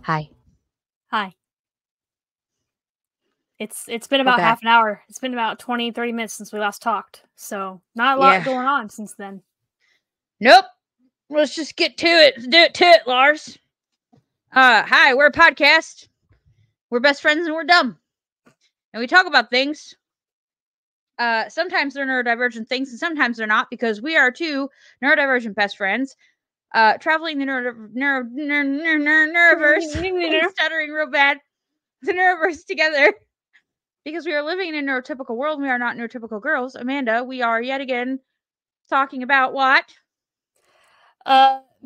Hi. Hi. It's been We're about half back. an hour. It's been about 20, 30 minutes since we last talked. So not a lot going on since then. Nope. Let's just get to it. Let's do it to it, Lars. Hi, we're a podcast. We're best friends and we're dumb. And we talk about things. Sometimes they're neurodivergent things and sometimes they're not because we are two neurodivergent best friends. Traveling the neuroverse and stuttering real bad. The neuroverse together. Because we are living in a neurotypical world, we are not neurotypical girls. Amanda, we are yet again talking about what?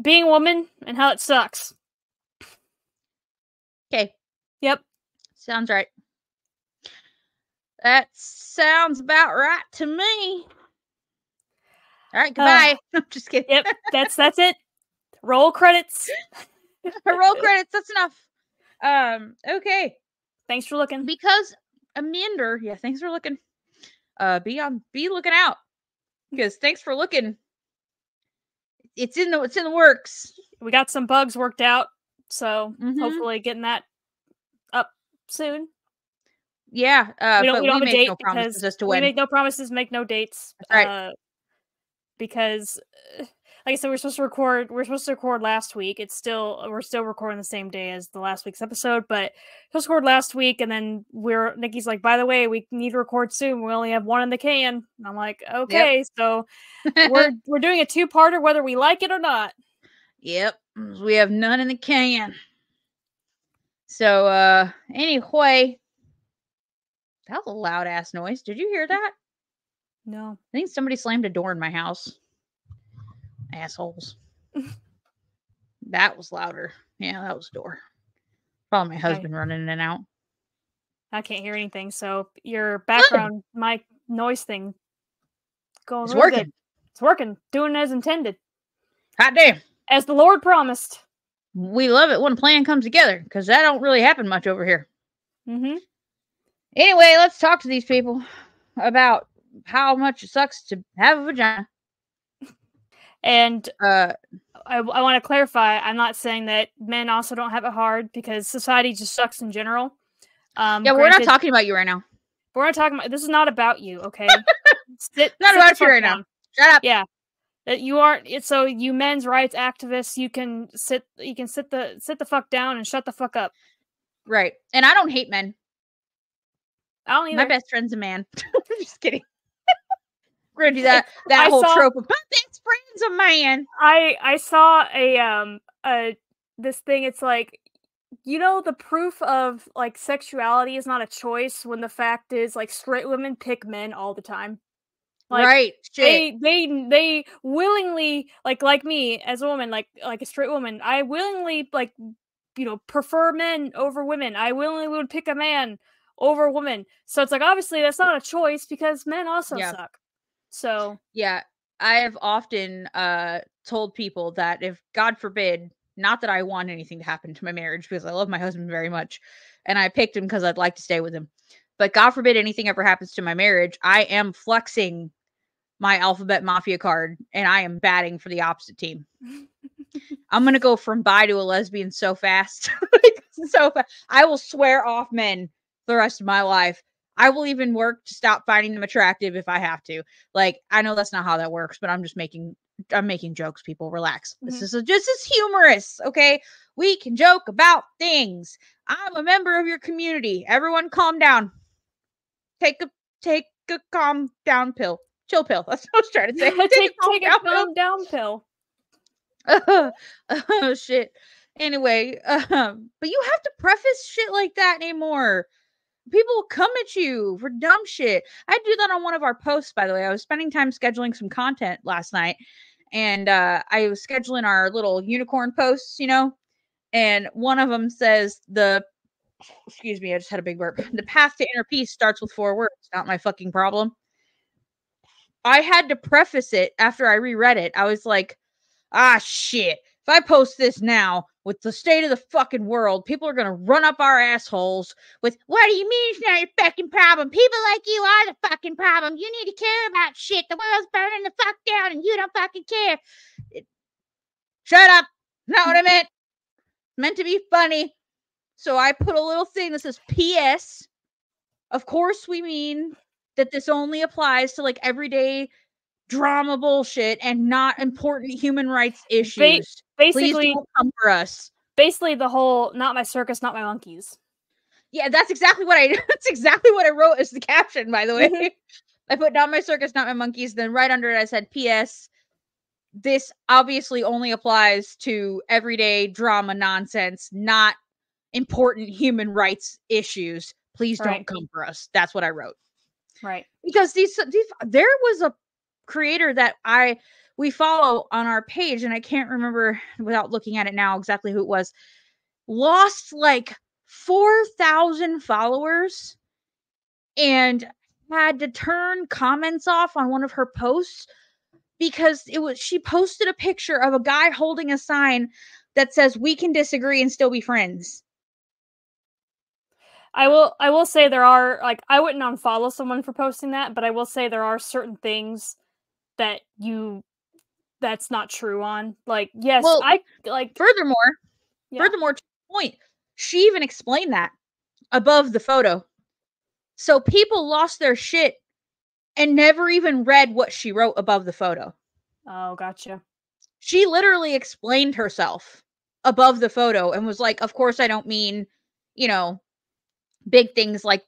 Being a woman and how it sucks. Okay. Yep. Sounds right. That sounds about right to me. All right, goodbye. I'm just kidding. Yep, that's it. Roll credits. Roll credits, that's enough. Okay. Thanks for looking. Because Amanda, yeah, thanks for looking. Be looking out. Because thanks for looking. It's in the works. We got some bugs worked out, so hopefully getting that up soon. Yeah, we don't have a date no promises as to we when. make no promises, make no dates. That's right. Because, like I said, we're supposed to record last week. We're still recording the same day as the last week's episode, but supposed to record last week, and then Nikki's like, by the way, we need to record soon. We only have one in the can. And I'm like, okay, so we're doing a two-parter whether we like it or not. Yep, we have none in the can. So, anyway, that was a loud ass noise. Did you hear that? No. I think somebody slammed a door in my house. Assholes. That was louder. Yeah, that was a door. Probably my husband running in and out. I can't hear anything, so your background mic noise thing It's working. Good. It's working. Doing as intended. Hot damn. As the Lord promised. We love it when a plan comes together, because that don't really happen much over here. Anyway, let's talk to these people about how much it sucks to have a vagina. And I want to clarify, I'm not saying that men also don't have it hard, because society just sucks in general. Yeah, we're not talking about you right now. We're not talking about, this is not about you, okay? Not about you right now. Shut up. Yeah. You aren't, so you men's rights activists, you can sit the fuck down and shut the fuck up. Right. And I don't hate men. I don't either. My best friend's a man. Just kidding. We're gonna do that whole trope of my best friend's a man. I saw this thing. It's like, you know, the proof of like sexuality is not a choice when the fact is like straight women pick men all the time. Like, right. Shit. They willingly, like me as a woman, like a straight woman, I willingly, like, you know, prefer men over women. I willingly would pick a man over a woman. So it's like, obviously that's not a choice, because men also suck. So yeah, I have often told people that if, God forbid, not that I want anything to happen to my marriage, because I love my husband very much and I picked him because I'd like to stay with him, but God forbid anything ever happens to my marriage, I am flexing my alphabet mafia card and I am batting for the opposite team. I'm gonna go from bi to a lesbian so fast. So fast. I will swear off men the rest of my life. I will even work to stop finding them attractive if I have to. Like, I know that's not how that works, but I'm making jokes, people. Relax. This is humorous, okay? We can joke about things. I'm a member of your community. Everyone calm down. Take a calm down pill. Chill pill. That's what I was trying to say. Take a calm down pill. Oh, shit. Anyway, but you have to preface shit like that anymore. People will come at you for dumb shit. I do that on one of our posts, by the way. I was spending time scheduling some content last night, and I was scheduling our little unicorn posts, you know, and one of them says excuse me, I just had a big burp. The path to inner peace starts with 4 words. Not my fucking problem. I had to preface it after I reread it. I was like, shit. If I post this now with the state of the fucking world, people are going to run up our assholes with, what do you mean it's not your fucking problem? People like you are the fucking problem. You need to care about shit. The world's burning the fuck down and you don't fucking care. Shut up. Not what I meant. Meant to be funny. So I put a little thing that says PS. Of course, we mean that this only applies to like everyday drama bullshit and not important human rights issues. Please Basically, don't come for us. Basically, the whole "not my circus, not my monkeys." Yeah, that's exactly what I wrote as the caption, by the way. Mhm. I put "not my circus, not my monkeys." Then right under it, I said, "P.S. This obviously only applies to everyday drama nonsense, not important human rights issues. Please don't Right. come for us." That's what I wrote. Right. Because there was a creator that we follow on our page, and I can't remember without looking at it now exactly who it was. Lost like 4,000 followers and had to turn comments off on one of her posts because she posted a picture of a guy holding a sign that says we can disagree and still be friends. I will say there are, like, I wouldn't unfollow someone for posting that, but I will say there are certain things that that's not true on. Like, yes, Well, I like furthermore, yeah. to the point, she even explained that above the photo. So people lost their shit and never even read what she wrote above the photo. Oh, gotcha. She literally explained herself above the photo and was like, of course, I don't mean, big things like,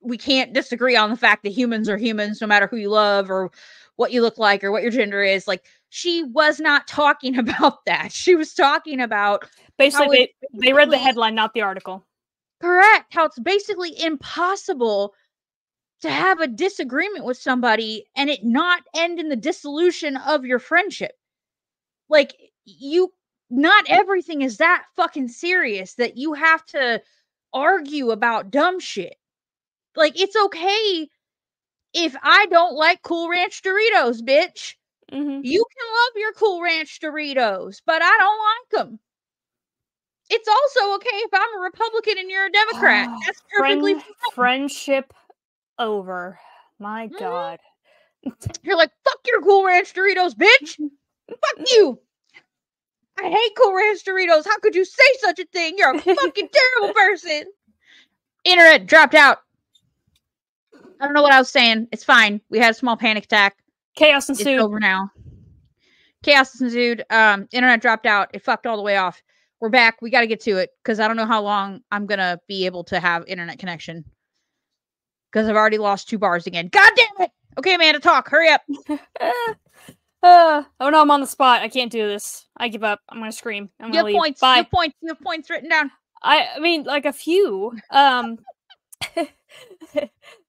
we can't disagree on the fact that humans are humans no matter who you love or what you look like or what your gender is. Like, she was not talking about that. She was talking about Basically, they read the headline, not the article. Correct. How it's basically impossible to have a disagreement with somebody and it not end in the dissolution of your friendship. Like, not everything is that fucking serious that you have to argue about dumb shit. Like, it's okay if I don't like Cool Ranch Doritos, bitch. Mm-hmm. You can love your Cool Ranch Doritos, but I don't like them. It's also okay if I'm a Republican and you're a Democrat. That's perfectly fine. Friendship over. My God. You're like, fuck your Cool Ranch Doritos, bitch. Fuck you. I hate Cool Ranch Doritos. How could you say such a thing? You're a fucking terrible person. Internet dropped out. I don't know what I was saying. It's fine. We had a small panic attack. Chaos ensued. It's over now. Chaos ensued. Internet dropped out. It fucked all the way off. We're back. We got to get to it because I don't know how long I'm going to be able to have internet connection because I've already lost 2 bars again. God damn it. Okay, Amanda, talk. Hurry up. Oh no, I'm on the spot. I can't do this. I give up. I'm gonna scream. I'm gonna leave. Points. Bye. You have points written down. I mean, like a few. Oh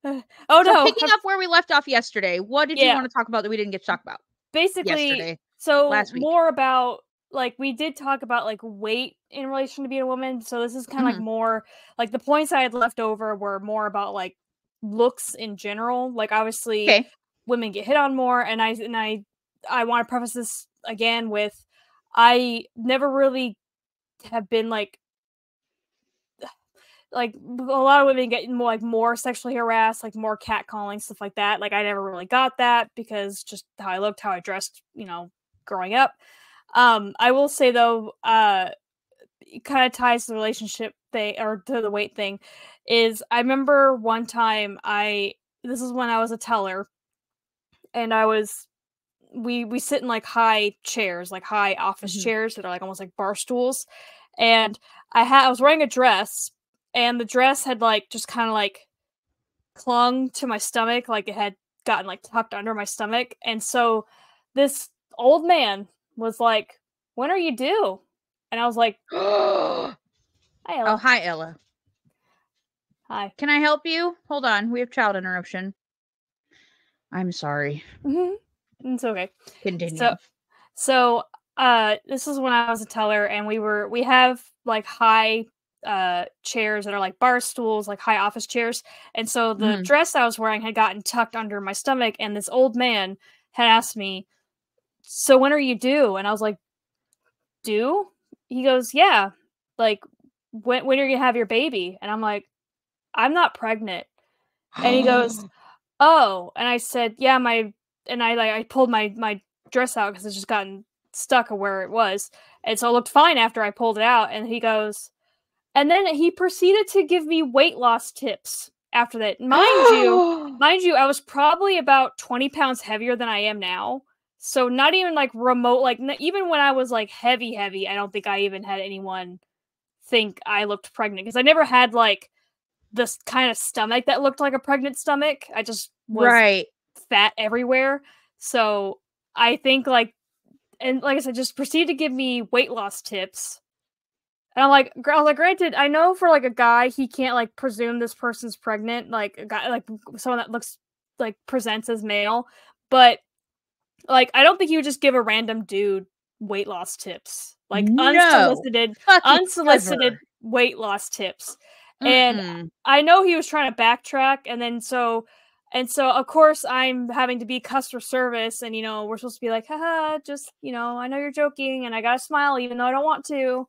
no. Picking up where we left off yesterday, what did you want to talk about that we didn't get to talk about? Basically, yesterday. So last week. More about, like, we did talk about like weight in relation to being a woman. So this is kind of like more like the points I had left over were more about like looks in general. Like, obviously, women get hit on more, and I want to preface this again with I never really have been like a lot of women get more sexually harassed, like more catcalling, stuff like that. Like, I never really got that because just how I looked, how I dressed, growing up. I will say though, it kind of ties to the relationship thing or to the weight thing. Is I remember one time this is when I was a teller, and we sit in like high chairs, like high office chairs that are like almost like bar stools, and I was wearing a dress. And the dress had like just kind of like clung to my stomach, like it had gotten like tucked under my stomach. And so this old man was like, "When are you due?" And I was like, "Hi, Ella." Oh, hi, Ella. Hi. Can I help you? Hold on. We have child interruption. I'm sorry. It's okay. Continue. So this is when I was a teller, and we have like high chairs that are like bar stools, like high office chairs. And so the dress I was wearing had gotten tucked under my stomach, and this old man had asked me, "So when are you due?" And I was like, "Due?" He goes, "Yeah, like when are you gonna have your baby?" And I'm like, "I'm not pregnant." And he goes, "Oh." And I said, "Yeah, I pulled my dress out because it's just gotten stuck where it was. And so it looked fine after I pulled it out." And he goes, And then he proceeded to give me weight loss tips after that. Mind you, I was probably about 20 pounds heavier than I am now. So not even like remote, like even when I was like heavy, I don't think I even had anyone think I looked pregnant, because I never had like this kind of stomach that looked like a pregnant stomach. I just was fat everywhere. So I think like, and like I said, just proceeded to give me weight loss tips. And I was like, granted, I know for like a guy, he can't like presume this person's pregnant, like a guy, like someone that looks like presents as male, but like I don't think he would just give a random dude weight loss tips, like unsolicited weight loss tips. And I know he was trying to backtrack, and so of course I'm having to be customer service, and we're supposed to be like, haha, just I know you're joking, and I gotta smile even though I don't want to.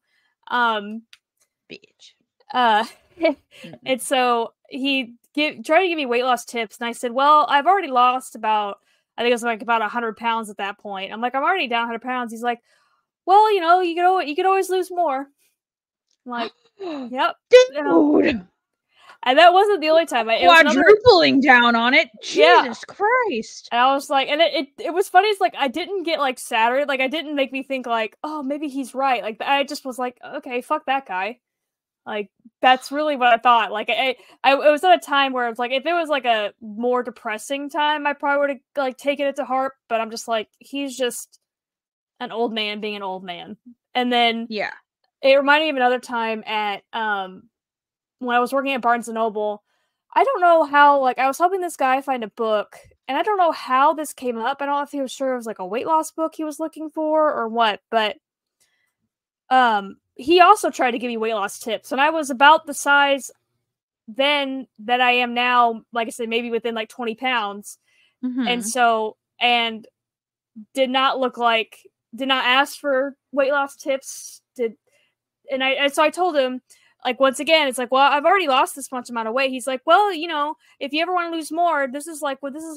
Bitch. And so he tried to give me weight loss tips, and I said, well, I've already lost about, I think it was like about 100 pounds at that point. I'm like, I'm already down 100 pounds. He's like, well, you could always lose more. I'm like, yep. Dude. And that wasn't the only time. It was quadrupling down on it. Jesus Christ. And I was like, and it was funny. It's like, I didn't get like sadder. Like, I didn't make me think like, oh, maybe he's right. Like, I just was like, okay, fuck that guy. Like, that's really what I thought. Like, it was at a time where it's like, if it was like a more depressing time, I probably would have like taken it to heart. But I'm just like, he's just an old man being an old man. And then it reminded me of another time at when I was working at Barnes & Noble. I don't know how, like, I was helping this guy find a book, and I don't know how this came up. I don't know if he was sure it was like a weight loss book he was looking for or what, but he also tried to give me weight loss tips, and I was about the size then that I am now, like I said, maybe within like 20 pounds. And so, and did not ask for weight loss tips, so I told him, like, once again, it's like, well, I've already lost this much amount of weight. He's like, well, if you ever want to lose more, this is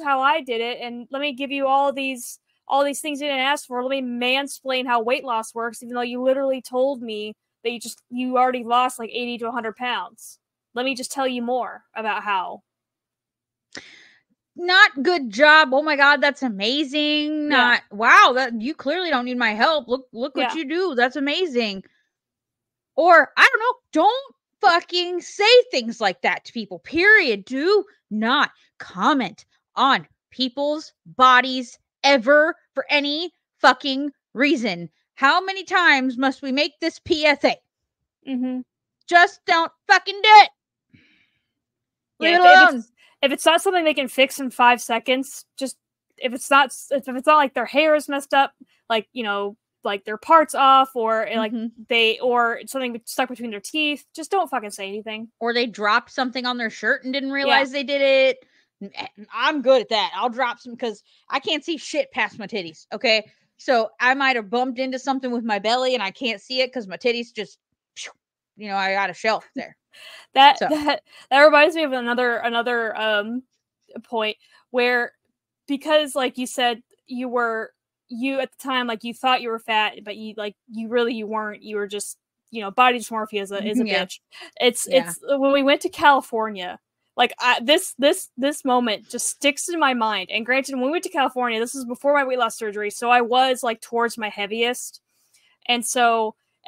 how I did it. And let me give you all these things you didn't ask for. Let me mansplain how weight loss works, even though you literally told me that you already lost like 80 to 100 pounds. Let me just tell you more about how. Not good job. Oh my God, that's amazing. Not wow, that you clearly don't need my help. Look what you do. That's amazing. Or, I don't know, don't fucking say things like that to people, period. Do not comment on people's bodies ever for any fucking reason. How many times must we make this PSA? Just don't fucking do it. Leave it alone. If it's not something they can fix in 5 seconds, just, if it's not like their hair is messed up, like, like their parts off, or like or something stuck between their teeth, just don't fucking say anything. Or they dropped something on their shirt and didn't realize they did it. I'm good at that. I'll drop some because I can't see shit past my titties. Okay, so I might have bumped into something with my belly and I can't see it because my titties just, I got a shelf there. That reminds me of another point where, because like you said, you at the time, like, you thought you were fat, but you weren't. You were just, body dysmorphia is a bitch. It's when we went to California, like, this moment just sticks in my mind. And granted, when we went to California, this was before my weight loss surgery, so I was like towards my heaviest, and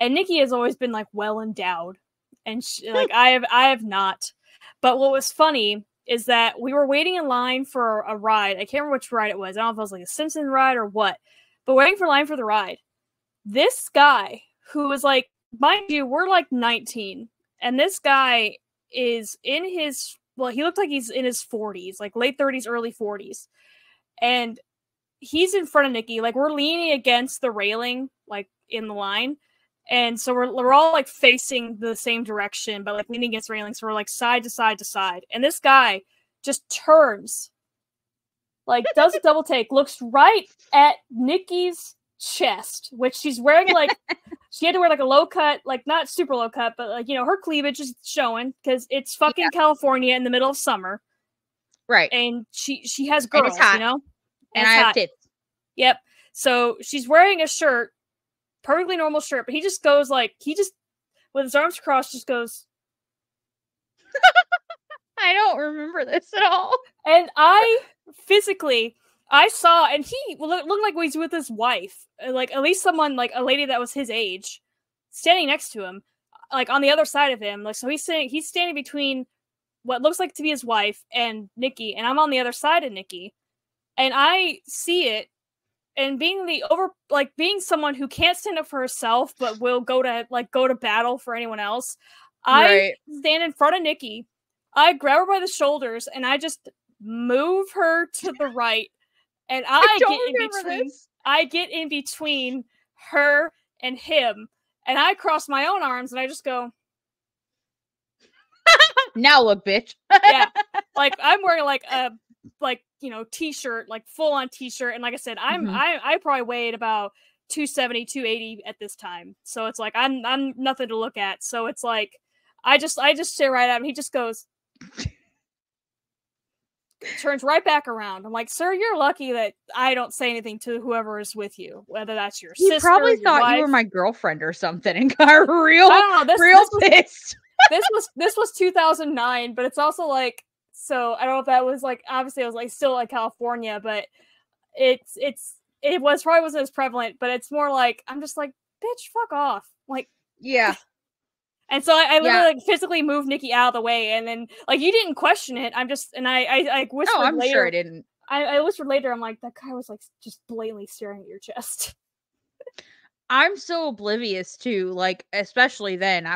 Nikki has always been like well endowed, and like I have not. But what was funny is that we were waiting in line for a ride. I can't remember which ride it was. I don't know if it was like a Simpson ride or what, but waiting for line for the ride. This guy, who was like, mind you, we're like 19, and this guy is in his, he looked like he's in his 40s, like late 30s, early 40s. And he's in front of Nikki. Like, we're leaning against the railing, like in the line. And so we're all like facing the same direction, but like leaning against the railing. So we're like side to side to side. And this guy just turns, like does a double take, looks right at Nikki's chest, which she's wearing, like, she had to wear like a low cut, like not super low cut, but like, her cleavage is showing because it's fucking California in the middle of summer. Right. And she has girls, and it's hot. And I have tits. Yep. So she's wearing a shirt, perfectly normal shirt, but he just goes like, he just with his arms crossed, just goes. I don't remember this at all. And I saw, and he looked like he was with his wife, like at least someone, like a lady that was his age, standing next to him, like on the other side of him. Like, so he's standing between what looks like to be his wife and Nikki, and I'm on the other side of Nikki, and I see it. And being someone who can't stand up for herself but will go to battle for anyone else, I stand in front of Nikki. I grab her by the shoulders and I just move her to the right, and I get in between her and him, and I cross my own arms and I just go, now look, bitch. yeah, like I'm wearing like a t-shirt, like full on t-shirt, and like I said, I probably weighed about 270, 280 at this time, so it's like I'm nothing to look at. So it's like I just stare right at him. He just goes, turns right back around. I'm like, sir, you're lucky that I don't say anything to whoever is with you, whether that's your sister. He probably thought wife. You were my girlfriend or something and got real pissed. This was 2009, but it's also like, so I don't know if that was like, obviously it was like still like California, but it probably wasn't as prevalent, but it's more like, I'm just like, bitch, fuck off. Like, yeah. And so I literally like physically moved Nikki out of the way, and then like you didn't question it. I'm just, and I whispered. No, I'm later, sure I didn't. I whispered later. I'm like, that guy was like just blatantly staring at your chest. I'm so oblivious to, like, especially then.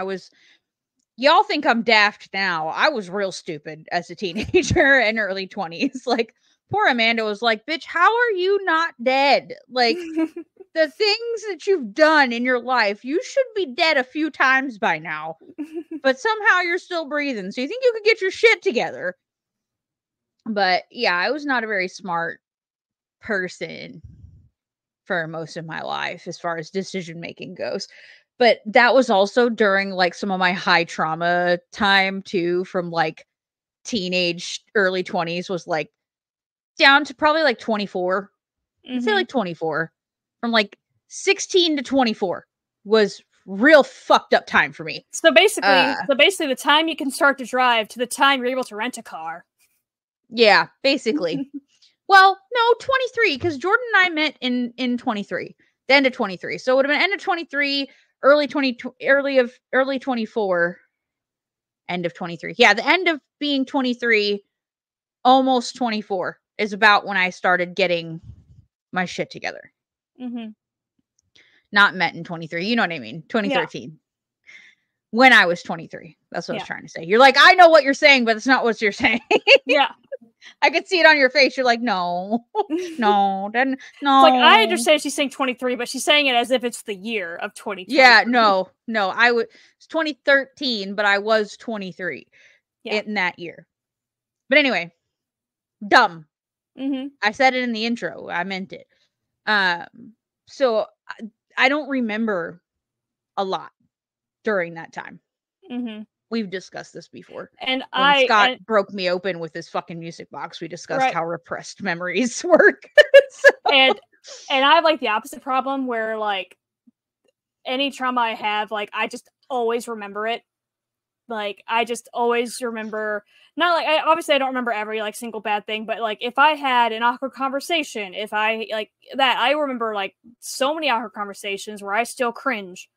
Y'all think I'm daft now. I was real stupid as a teenager and early 20s. Like, poor Amanda was like, bitch, how are you not dead? Like, the things that you've done in your life, you should be dead a few times by now. But somehow you're still breathing. So you think you could get your shit together. But yeah, I was not a very smart person for most of my life as far as decision making goes. But that was also during like some of my high trauma time too, from like teenage, early 20s was like down to probably like 24. I'd say like 24. From like 16 to 24 was real fucked up time for me. So basically the time you can start to drive to the time you're able to rent a car. Yeah, basically. Well, no, 23, because Jordan and I met in 23, the end of 23. So it would have been end of 23, early 24, end of 23. Yeah, the end of being 23, almost 24 is about when I started getting my shit together. Not met in 23. You know what I mean? 2013. Yeah. When I was 23. That's what I was trying to say. You're like, I know what you're saying, but it's not what you're saying. Yeah. I could see it on your face. You're like, no. Then no. It's like, I understand she's saying 23, but she's saying it as if it's the year of 2023. Yeah, no. It's 2013, but I was 23 in that year. But anyway, dumb. I said it in the intro. I meant it. So I don't remember a lot during that time. We've discussed this before. And when Scott broke me open with his fucking music box, we discussed how repressed memories work. And I have like the opposite problem where like any trauma I have, like I just always remember it. Like I just always remember, not like obviously I don't remember every like single bad thing, but like if I had an awkward conversation, if I like that, I remember like so many awkward conversations where I still cringe.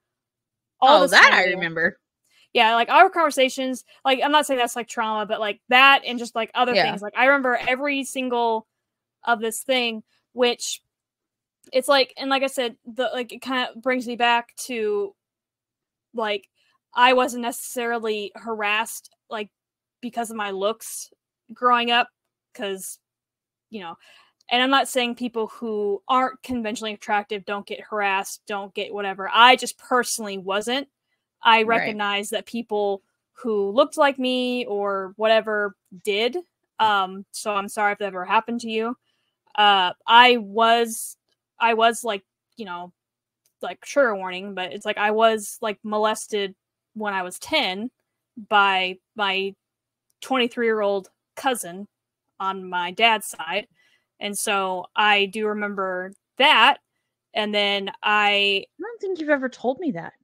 I remember. Yeah, like our conversations, like I'm not saying that's like trauma, but like that and just like other things. Like I remember every single of this thing, which it's like, and like I said, it kind of brings me back to like I wasn't necessarily harassed like because of my looks growing up, because and I'm not saying people who aren't conventionally attractive don't get harassed, don't get whatever. I just personally wasn't. I recognize that people who looked like me or whatever did. So I'm sorry if that ever happened to you. I was like, like trigger warning, but it's like I was like molested when I was 10 by my 23-year-old cousin on my dad's side. And so I do remember that. And then I don't think you've ever told me that.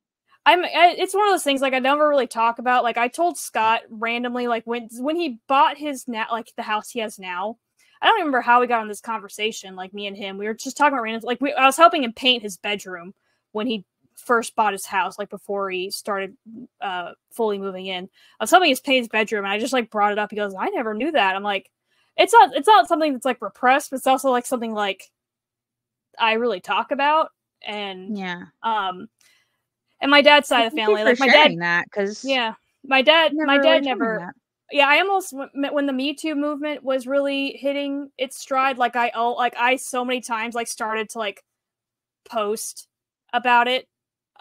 It's one of those things like I never really talk about. Like I told Scott randomly, like when he bought his like the house he has now. I don't remember how we got on this conversation. Like me and him, we were just talking about random. Like I was helping him paint his bedroom when he first bought his house, like before he started fully moving in. I was helping him paint his bedroom, and I just like brought it up. He goes, "I never knew that." I'm like, it's not something that's like repressed, but it's also like something like I really talk about. And yeah. And my dad's side of the family, like my dad, that because my dad really never. Yeah, I almost when the Me Too movement was really hitting its stride, like I so many times like started to like post about it,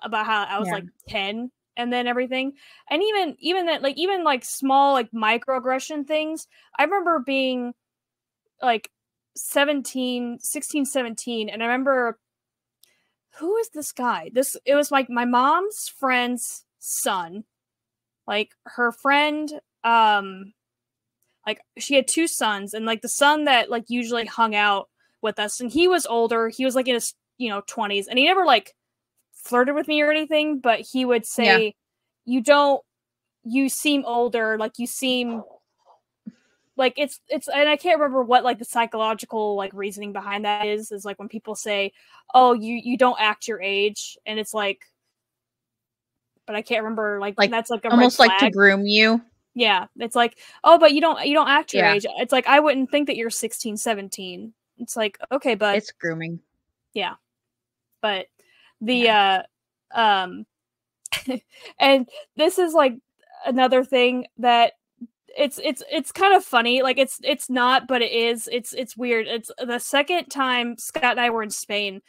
about how I was like 10 and then everything. And even that like small like microaggression things. I remember being like 16, 17, and I remember, who is this guy? It was like my mom's friend's son. Like her friend, like she had two sons, and like the son that like usually hung out with us, and he was older. He was like in his 20s, and he never like flirted with me or anything, but he would say, you seem older, like you seem like it's and I can't remember what like the psychological like reasoning behind that is like when people say, oh, you don't act your age, and it's like, but I can't remember, like that's like a almost red like flag. to groom you. Yeah, it's like, oh, but you don't act your age. It's like, I wouldn't think that you're 16, 17. It's like, okay, but it's grooming. Yeah. But the and this is like another thing that it's kind of funny. Like it's not, but it is. It's weird. It's the second time Scott and I were in Spain.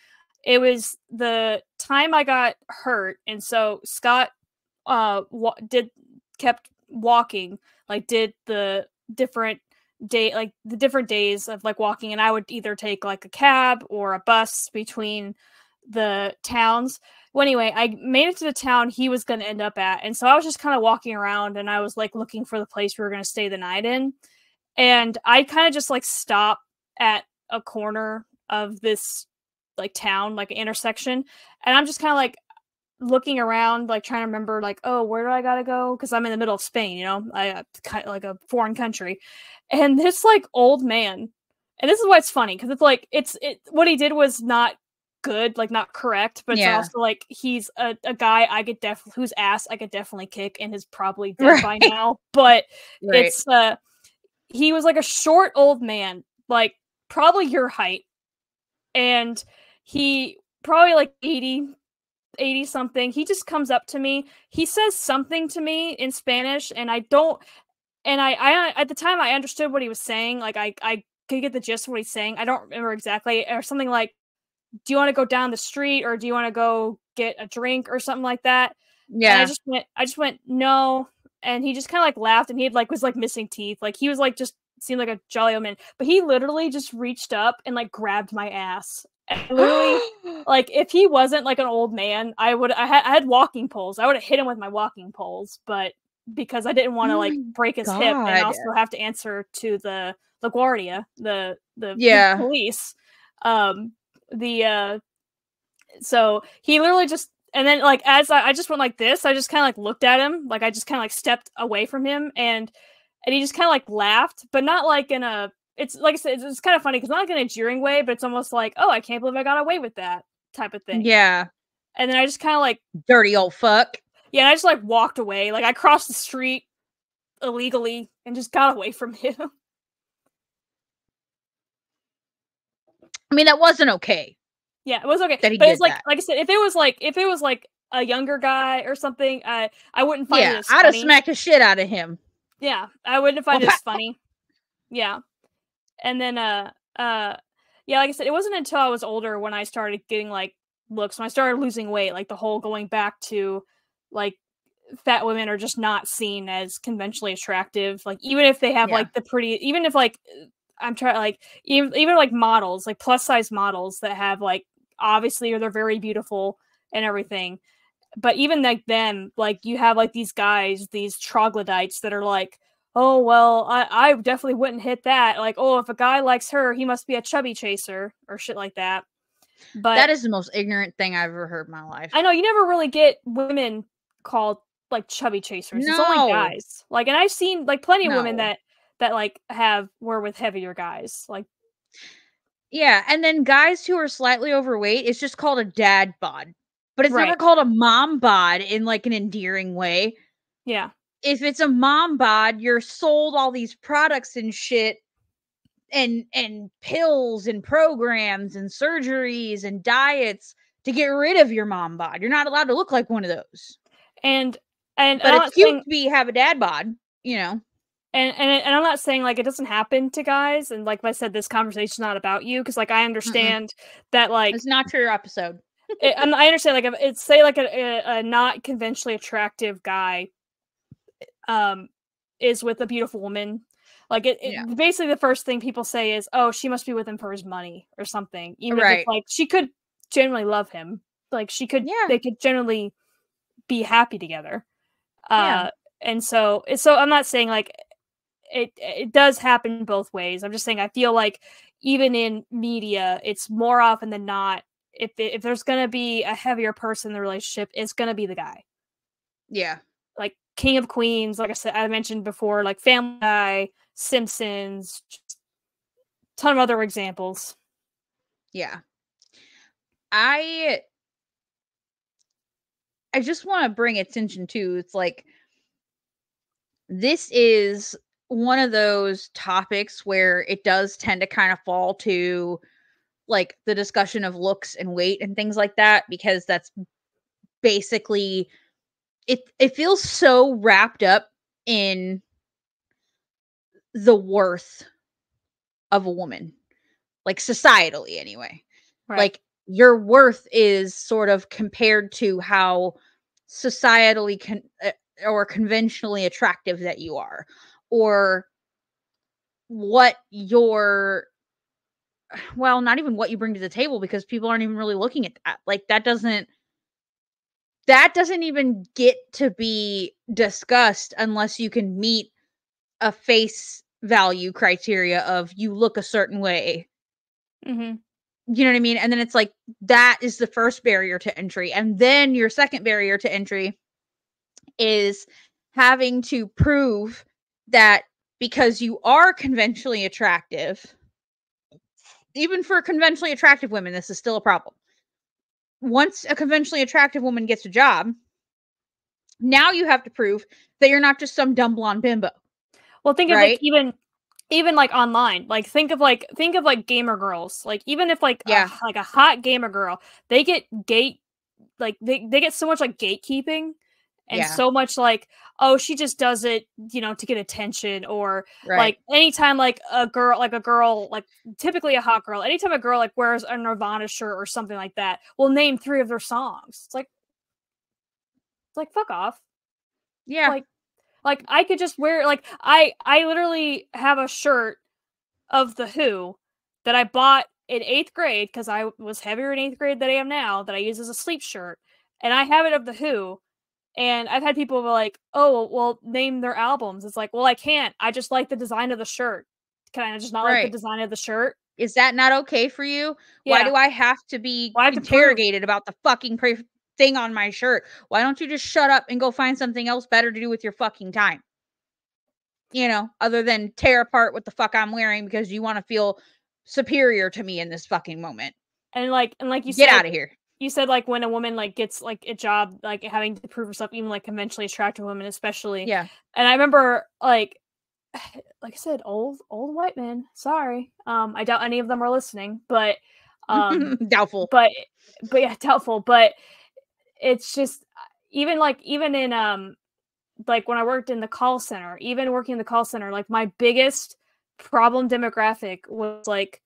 It was the time I got hurt, and so Scott kept walking, like did the different days of like walking, and I would either take like a cab or a bus between the towns. Well, anyway, I made it to the town he was going to end up at, and so I was just kind of walking around, and I was like looking for the place we were going to stay the night in, and I kind of just like stop at a corner of this like town, like an intersection, and I'm just kind of like looking around, like trying to remember, like, oh, where do I gotta go? Because I'm in the middle of Spain, I like a foreign country, and this like old man, and this is why it's funny, because it's like what he did was not good, like not correct, but it's also like he's a guy I could definitely whose ass I could definitely kick and is probably dead by now, but it's he was like a short old man, like probably your height, and he probably like 80 something. He just comes up to me. He says something to me in Spanish, and I at the time I understood what he was saying. Like I could get the gist of what he's saying. I don't remember exactly, or something like, do you want to go down the street, or do you want to go get a drink, or something like that? Yeah. And I just went no, and he just kind of like laughed, and he had like was like missing teeth. Like he was like just seemed like a jolly old man, but he literally just reached up and like grabbed my ass. And literally, like if he wasn't like an old man, I had walking poles. I would have hit him with my walking poles, but because I didn't want to like break his hip and also have to answer to the Guardia, the police. So he literally just, and then like as I just went like this, I just kind of like looked at him, like I just kind of like stepped away from him, and he just kind of like laughed, but not like in a, it's like I said, it's kind of funny because not like in a jeering way, but it's almost like, oh, I can't believe I got away with that type of thing. Yeah. And then I just kind of like, dirty old fuck. Yeah, and I just like walked away. Like I crossed the street illegally and just got away from him. I mean, that wasn't okay. Yeah, it was okay. But it's like I said, if it was like a younger guy or something, I wouldn't find it as funny. I'd have smacked the shit out of him. Yeah, I wouldn't find it as funny. Yeah. And then yeah, like I said, it wasn't until I was older when I started getting like looks, when I started losing weight, like the whole going back to like fat women are just not seen as conventionally attractive. Like even if they have like the pretty, even if like I'm trying like even like models, like plus size models that have like obviously they're very beautiful and everything, but even like them, like you have like these guys, these troglodytes that are like, oh well, I definitely wouldn't hit that. Like, oh, if a guy likes her, he must be a chubby chaser or shit like that. But That is the most ignorant thing I've ever heard in my life. I know you never really get women called like chubby chasers. It's only No. guys. Like, and I've seen like plenty of women No. that like were with heavier guys. Like, Yeah, and then guys who are slightly overweight, it's just called a dad bod. But it's never right. called a mom bod in, like, an endearing way. Yeah. If it's a mom bod, you're sold all these products and shit and pills and programs and surgeries and diets to get rid of your mom bod. You're not allowed to look like one of those. And But I'm it's not cute saying to have a dad bod, you know. and I'm not saying like it doesn't happen to guys. And like I said, this conversation's not about you because like I Mm-mm. understand that like It's not your episode. and I understand like if it's say like a not conventionally attractive guy is with a beautiful woman. Like Yeah. basically the first thing people say is, "Oh, she must be with him for his money or something." Even if it's Right. like she could genuinely love him, like Yeah. they could generally be happy together. Yeah. And so I'm not saying like it does happen both ways. I'm just saying I feel like even in media, it's more often than not if there's gonna be a heavier person in the relationship, it's gonna be the guy. Yeah. Like King of Queens, like I said, I mentioned before, like Family Guy, Simpsons, just a ton of other examples. Yeah. I I just want to bring attention to it's like this is one of those topics where it does tend to kind of fall to like the discussion of looks and weight and things like that because that's basically it feels so wrapped up in the worth of a woman, like societally anyway. Right. Like your worth is sort of compared to how societally or conventionally attractive that you are, or what your well, not even what you bring to the table because people aren't even really looking at that. Like that doesn't even get to be discussed unless you can meet a face value criteria of you look a certain way. Mm-hmm. You know what I mean? And then it's like that is the first barrier to entry. And then your second barrier to entry is having to prove that because you are conventionally attractive, even for conventionally attractive women, this is still a problem. Once a conventionally attractive woman gets a job, now you have to prove that you're not just some dumb blonde bimbo, Well, think of like right? even like online, like think of like gamer girls. Like even if Yeah, like a hot gamer girl, they get like they get so much like gatekeeping and yeah, so much like, oh, she just does it, to get attention. Or right, like anytime like a girl like typically a hot girl, anytime a girl like wears a Nirvana shirt or something like that, will name 3 of their songs. It's like fuck off. yeah, Like I could just wear like I literally have a shirt of The Who that I bought in 8th grade because I was heavier in 8th grade than I am now, that I use as a sleep shirt. And I have it of The Who. And I've had people be like, oh, well, name their albums. It's like, well, I can't. I just like the design of the shirt. Can I just not like the right. design of the shirt? Is that not okay for you? Why Yeah. do I have to be Well, I have to prove. interrogated about the fucking thing on my shirt? Why don't you just shut up and go find something else better to do with your fucking time? Other than tear apart what the fuck I'm wearing because you want to feel superior to me in this fucking moment. And like Get out of here. you said like when a woman like gets like a job, like having to prove herself, even like conventionally attractive women especially. Yeah. And I remember like I said, old white men, sorry, I doubt any of them are listening, but Doubtful. but yeah, doubtful. But it's just even in like when I worked in the call center, even working in the call center, like my biggest problem demographic was like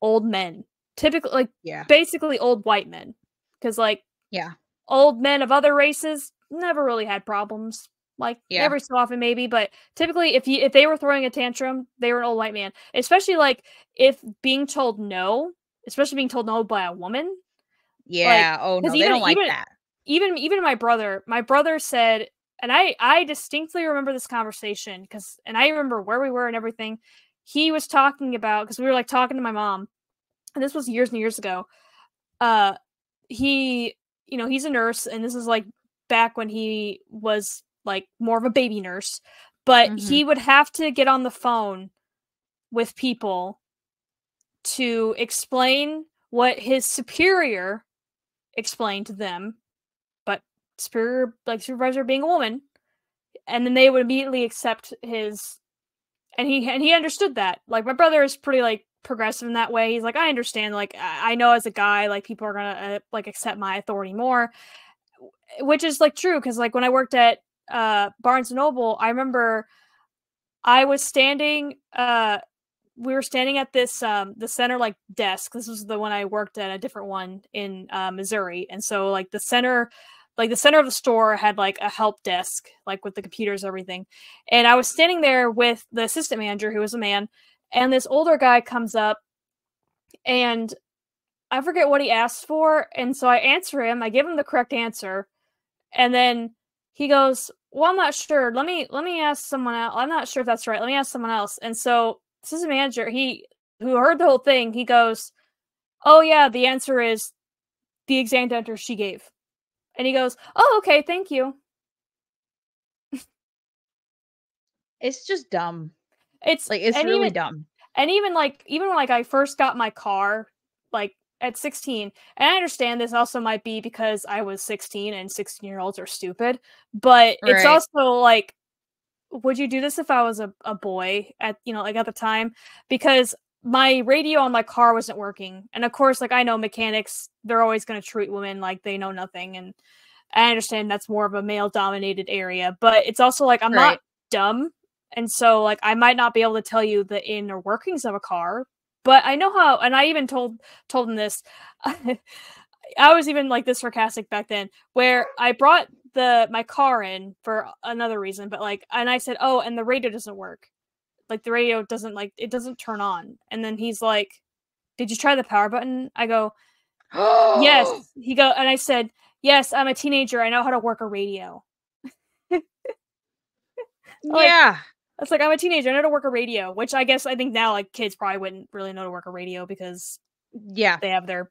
old men, typically like Yeah. basically old white men, because like Yeah. old men of other races never really had problems. Like Yeah. every so often maybe, but typically if they were throwing a tantrum, they were an old white man. Especially like if being told no, especially being told no by a woman, like Yeah. Oh because no, they don't like that. even my brother said, and I distinctly remember this conversation and I remember where we were and everything. He was talking about, because we were like talking to my mom, and this was years and years ago. he, he's a nurse, and this is like back when he was like more of a baby nurse, but Mm-hmm. he would have to get on the phone with people to explain what his superior explained to them, but supervisor being a woman, and then they would immediately accept his, and he understood that. Like, my brother is pretty like progressive in that way. He's like, I understand, like, I know as a guy, like, people are gonna like accept my authority more, which is like true, because like when I worked at Barnes and Noble, I remember I was standing we were standing at this the center like desk. This was the one I worked at, a different one in Missouri. And so like the center of the store had like a help desk, like with the computers and everything. And I was standing there with the assistant manager, who was a man, and this older guy comes up, and I forget what he asked for, and so I answer him, I give him the correct answer, and then he goes, well, I'm not sure. Let me ask someone else. I'm not sure if that's right. Let me ask someone else. And so this is a manager, who heard the whole thing, he goes, oh yeah, the answer is the exact answer she gave. And he goes, oh, okay, thank you. It's just dumb. It's Like, it's and really even dumb. and even when like I first got my car, like at 16, and I understand this also might be because I was 16 and 16-year-olds are stupid, but it's Right. also like, would you do this if I was a boy at, like at the time? Because my radio on my car wasn't working. And of course, like, I know mechanics, they're always going to treat women like they know nothing. And I understand that's more of a male dominated area, but it's also like, I'm not Right. dumb. And so like, I might not be able to tell you the inner workings of a car, but I know how, and I even told him this. I was even like this sarcastic back then, where I brought my car in for another reason, but like, and I said, oh, and the radio doesn't work. Like, the radio doesn't, like, it doesn't turn on. And then he's like, did you try the power button? I go, yes. And I said, yes, I'm a teenager. I know how to work a radio. Like, Yeah. it's like, I'm a teenager. I know how to work a radio, which I guess I think now like kids probably wouldn't really know to work a radio because Yeah. they have their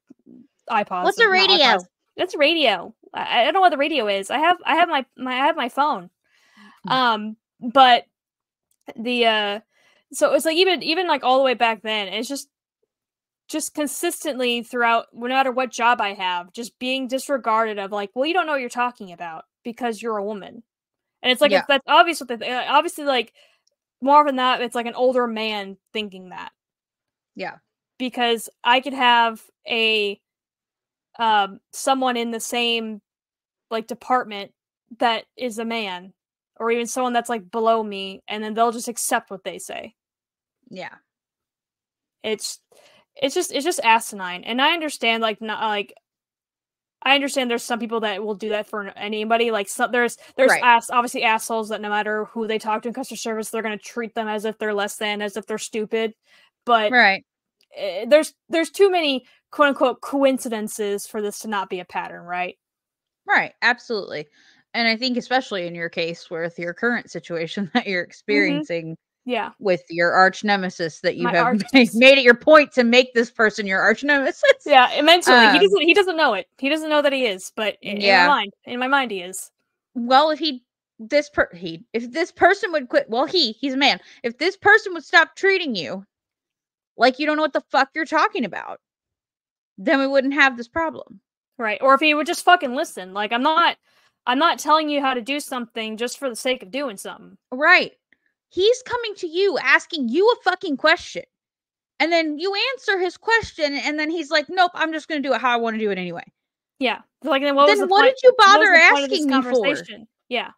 iPods, What's a not iPods. radio? That's a radio. I don't know what the radio is. I have my phone. But the so it's like, even like all the way back then, it's just consistently throughout, no matter what job I have, just being disregarded of like, well, you don't know what you're talking about because you're a woman. And it's like, Yeah. that's obvious what obviously, like, more often than not, it's like an older man thinking that. Yeah. Because I could have a someone in the same like department that is a man, or even someone that's like below me, and then they'll just accept what they say. Yeah. It's just asinine. And I understand, like, not like, I understand there's some people that will do that for anybody. Like, there's Right. obviously assholes that no matter who they talk to in customer service, they're going to treat them as if they're less than, as if they're stupid. But Right. there's too many quote unquote coincidences for this to not be a pattern, right? Right. Absolutely. And I think especially in your case with your current situation that you're Mm-hmm. experiencing Yeah. with your arch nemesis, that you My have arch made it your point to make this person your arch nemesis. Yeah, mentally, he doesn't know it. He doesn't know that he is, but Yeah. in my mind, he is. Well, if if this person would quit, well, he's a man. If this person would stop treating you like you don't know what the fuck you're talking about, then we wouldn't have this problem. Right. Or if he would just fucking listen. Like, I'm not telling you how to do something just for the sake of doing something. Right. He's coming to you asking you a fucking question. And then you answer his question, and then he's like, "Nope, I'm just going to do it how I want to do it anyway." Yeah. Like, then what was Then the what point? did you What was bother the point of this asking me for? conversation? Yeah.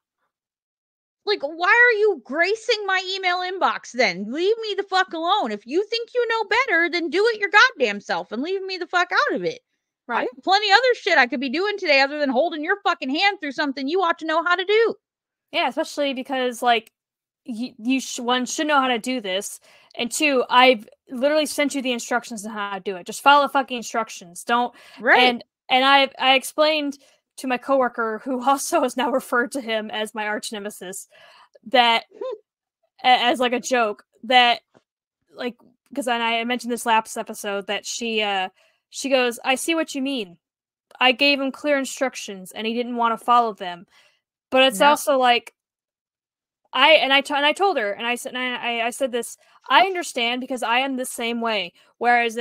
Like, why are you gracing my email inbox then? Leave me the fuck alone. If you think you know better, then do it your goddamn self and leave me the fuck out of it. I Right. have plenty other shit I could be doing today other than holding your fucking hand through something you ought to know how to do. Yeah, especially because, like, one should know how to do this, and two, I've literally sent you the instructions on how to do it. Just follow the fucking instructions. Don't. Right. And I explained to my coworker, who also has now referred to him as my arch nemesis, that as like a joke, that, like, because I mentioned this last episode that she She goes, I see what you mean. I gave him clear instructions and he didn't want to follow them. But it's No. also like, I told her, and I said this, I understand because I am the same way. Whereas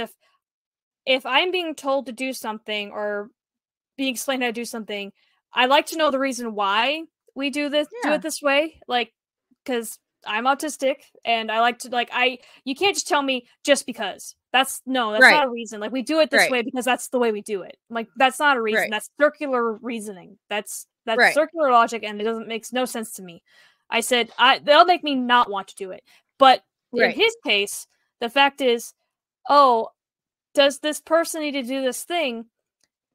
if I'm being told to do something or being explained how to do something, I like to know the reason why we do Yeah. it this way. Like, because I'm autistic and I like to you can't just tell me just because. That's Right. not a reason. Like, we do it this Right. way because that's the way we do it. Like, that's not a reason. Right. That's circular reasoning. That's Right. circular logic, and it makes no sense to me. I said they'll make me not want to do it. But in Right. his case, the fact is, oh, does this person need to do this thing?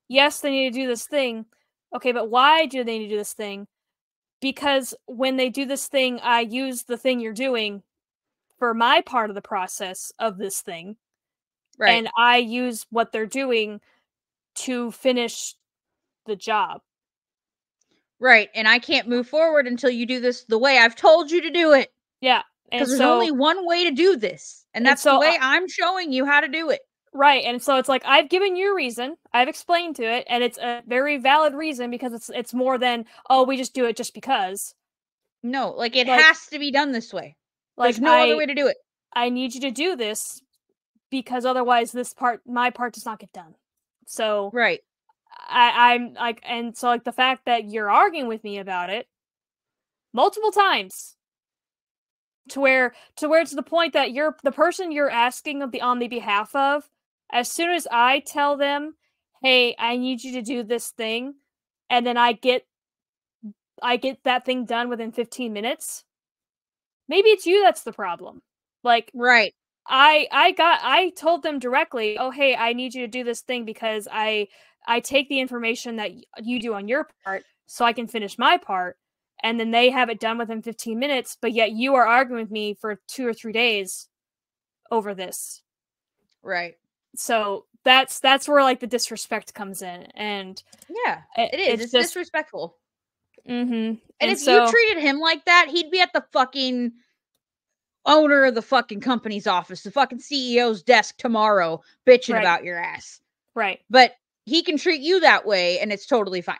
Yes, they need to do this thing. Okay, but why do they need to do this thing? Because when they do this thing, I use the thing you're doing for my part of the process of this thing. Right. And I use what they're doing to finish the job. Right. And I can't move forward until you do this the way I've told you to do it. Yeah. Because And there's so only one way to do this. And and that's the so way I'm showing you how to do it. right, and so it's like I've given you a reason, I've explained to it, and it's a very valid reason because it's more than, oh, we just do it just because. No, like it Like has to be done this way. like There's no other way to do it. I need you to do this because otherwise my part does not get done. So Right. I'm like, and so like the fact that you're arguing with me about it multiple times to where to the point that you're the person you're asking on the behalf of, as soon as I tell them, hey, I need you to do this thing, and then I get that thing done within 15 minutes, maybe it's you that's the problem. Like, Right. I told them directly, "Oh, hey, I need you to do this thing because I take the information that you do on your part so I can finish my part." And then they have it done within 15 minutes, but yet you are arguing with me for 2 or 3 days over this. Right. So that's where like the disrespect comes in, and Yeah. It is. it's It's just disrespectful. mhm. And And if you so treated him like that, he'd be at the fucking owner of the fucking company's office, the fucking CEO's desk tomorrow, bitching right, about your ass. right. But he can treat you that way and it's totally fine.